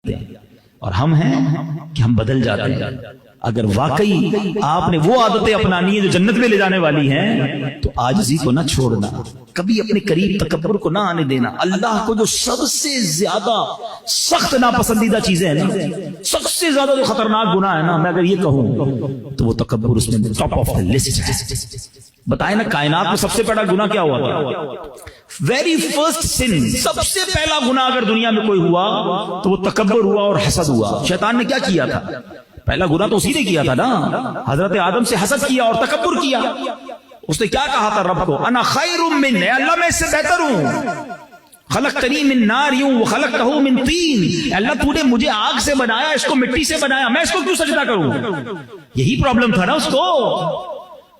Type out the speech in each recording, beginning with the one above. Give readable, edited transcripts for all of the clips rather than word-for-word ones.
اور ہم ہیں کہ ہم بدل جاتے ہیں. اگر واقعی آپ نے وہ عادتیں اپنانی ہیں جو جنت میں لے جانے والی ہیں تو عاجزی کو نہ چھوڑنا, کبھی اپنے قریب تکبر کو نہ آنے دینا. اللہ کو جو سب سے زیادہ سخت ناپسندیدہ چیزیں ہیں نا, سب سے زیادہ جو خطرناک گناہ ہے نا, میں اگر یہ کہوں تو وہ تکبر اس میں ٹاپ آف دا لسٹ ہے. بتائیں نا کائنات میں سب سے بڑا گناہ کیا ہوا تھا؟ ویری فرسٹ سن, سب سے پہلا گناہ اگر دنیا میں کوئی ہوا تو وہ تکبر ہوا اور حسد ہوا. شیطان نے کیا کیا تھا؟ پہلا گناہ تو اسی نے کیا تھا نا, حضرت آدم سے حسد کیا اور تکبر کیا. اس نے کیا کہا تھا رب کو؟ انا خیر من, اللہ میں اس سے بہتر ہوں. خلقتنی من نار وخلقتہ من طین, اللہ تو نے مجھے آگ سے بنایا, اس کو مٹی سے بنایا, میں اس کو کیوں سجدہ کروں؟ یہی پرابلم تھا نا اس کو.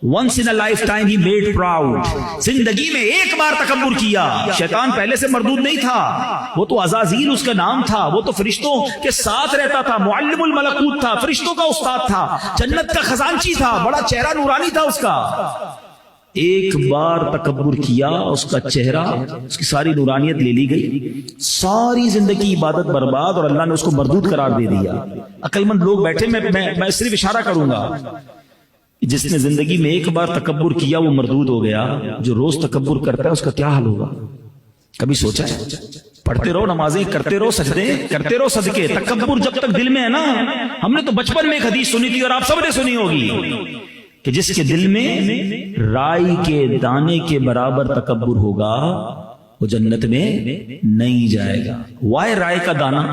Once in a lifetime he made proud. زندگی میں ایک بار تکبر کیا. شیطان پہلے سے مردود نہیں تھا, وہ تو عزازیل اس کا نام تھا, وہ تو فرشتوں کے ساتھ رہتا تھا, معلم الملکوت تھا, فرشتوں کا استاد تھا, جنت کا خزانچی تھا, بڑا چہرہ نورانی تھا اس کا. ایک بار تکبر کیا, اس کا چہرہ, اس کی ساری نورانیت لے لی گئی, ساری زندگی عبادت برباد, اور اللہ نے اس کو مردود قرار دے دیا. عقل مند لوگ بیٹھے, میں صرف اشارہ کروں گا. جس نے زندگی میں ایک بار تکبر کیا وہ مردود ہو گیا. جو روز تکبر کرتا ہے اس کا کیا حال ہوگا؟ کبھی سوچا ہے؟ پڑھتے رہو نمازیں, کرتے رہو سجدے, کرتے رہو صدقے, تکبر جب تک دل میں ہے نا. ہم نے تو بچپن میں ایک حدیث سنی تھی اور آپ سب نے سنی ہوگی کہ جس کے دل میں رائی کے دانے کے برابر تکبر ہوگا وہ جنت میں نہیں جائے گا. وائے رائے کا دانا؟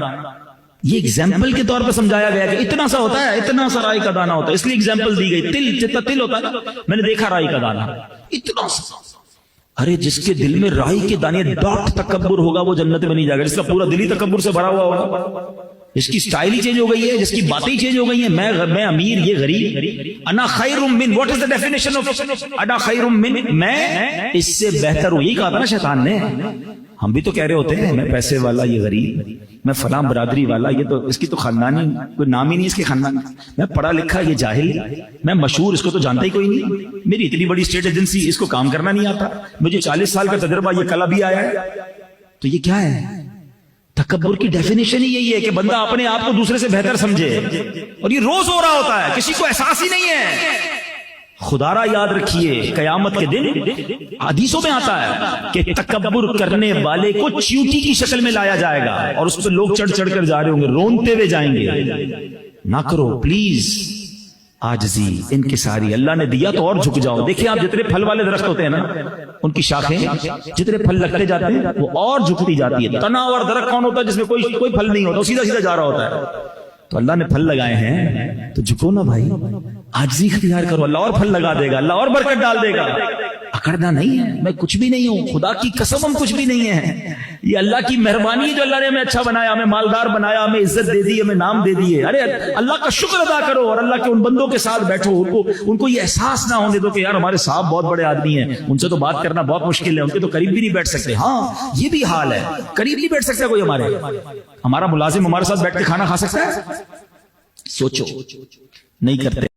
یہ ایگزامپل کے طور پہ سمجھایا گیا کہ اتنا سا ہوتا ہے, اتنا سا رائی کا دانا ہوتا ہے, اس لیے ایگزامپل دی گئی. تل, جتنا تل ہوتا ہے میں نے دیکھا رائی کا دانا اتنا سا. ارے جس کے دل میں رائی کے دانے ڈاٹ تکبر ہوگا وہ جنت میں نہیں جائے گا. جس کا پورا دل ہی تکبر سے بھرا ہوا ہوگا, جس کی سٹائل ہی چینج ہو گئی ہے, جس کی باتیں ہی چینج ہو گئی ہیں. میں امیر, یہ غریب. انا خیر من, what is the definition of انا خیر من, میں اس سے بہتر ہوں. یہی کہا تھا نا شیطان نے. ہم بھی تو کہہ رہے ہوتے ہیں میں پیسے والا, یہ غریب, میں فلاں برادری والا, یہ تو اس کی تو خاندانی کوئی نام ہی نہیں اس کے خاندان, میں پڑھا لکھا یہ جاہل, میں مشہور, اس کو تو جانتا ہی کوئی نہیں, میری اتنی بڑی اسٹیٹ ایجنسی, اس کو کام کرنا نہیں آتا, مجھے 40 سال کا تجربہ, یہ کل بھی آیا ہے. تو یہ کیا ہے؟ تکبر کی ڈیفینیشن ہی یہی ہے کہ بندہ اپنے آپ کو دوسرے سے بہتر سمجھے, اور یہ روز ہو رہا ہوتا ہے, کسی کو احساس ہی نہیں ہے. خدا را یاد رکھیے قیامت کے دن حدیثوں میں آتا ہے کہ تکبر کرنے والے کو چیونٹی کی شکل میں لایا جائے گا, اور اس پہ لوگ چڑھ چڑھ کر جا رہے ہوں گے, رونتے ہوئے جائیں گے. نہ کرو پلیز عاجزی, انکساری. اللہ نے دیا تو اور جھک جاؤ. دیکھیں آپ جتنے پھل والے درخت ہوتے ہیں نا, ان کی شاخیں جتنے پھل لگتے جاتے ہیں وہ اور جھکتی جاتی ہے. تنا اور درخت کون ہوتا ہے جس میں کوئی پھل نہیں ہوتا, سیدھا سیدھا جا رہا ہوتا ہے. تو اللہ نے پھل لگائے ہیں تو جھکو نا بھائی, عاجزی اختیار کرو, اللہ اور پھل لگا دے گا, اللہ اور برکت ڈال دے گا. اکڑنا نہیں ہے, میں کچھ بھی نہیں ہوں, خدا کی قسم ہم کچھ بھی نہیں ہیں. یہ اللہ کی مہربانی ہے جو اللہ نے ہمیں اچھا بنایا, ہمیں مالدار بنایا, ہمیں عزت دے دی, ہمیں نام دے دیے. ارے اللہ کا شکر ادا کرو, اور اللہ کے ان بندوں کے ساتھ بیٹھو, ان کو یہ احساس نہ ہونے دو کہ یار ہمارے صاحب بہت بڑے آدمی ہیں, ان سے تو بات کرنا بہت مشکل ہے, ان کے تو قریب بھی نہیں بیٹھ سکتے. ہاں یہ بھی حال ہے, قریب نہیں بیٹھ سکتا کوئی. ہمارا ملازم ہمارے ساتھ بیٹھ کے کھانا کھا سکتا ہے؟ سوچو, نہیں کرتے.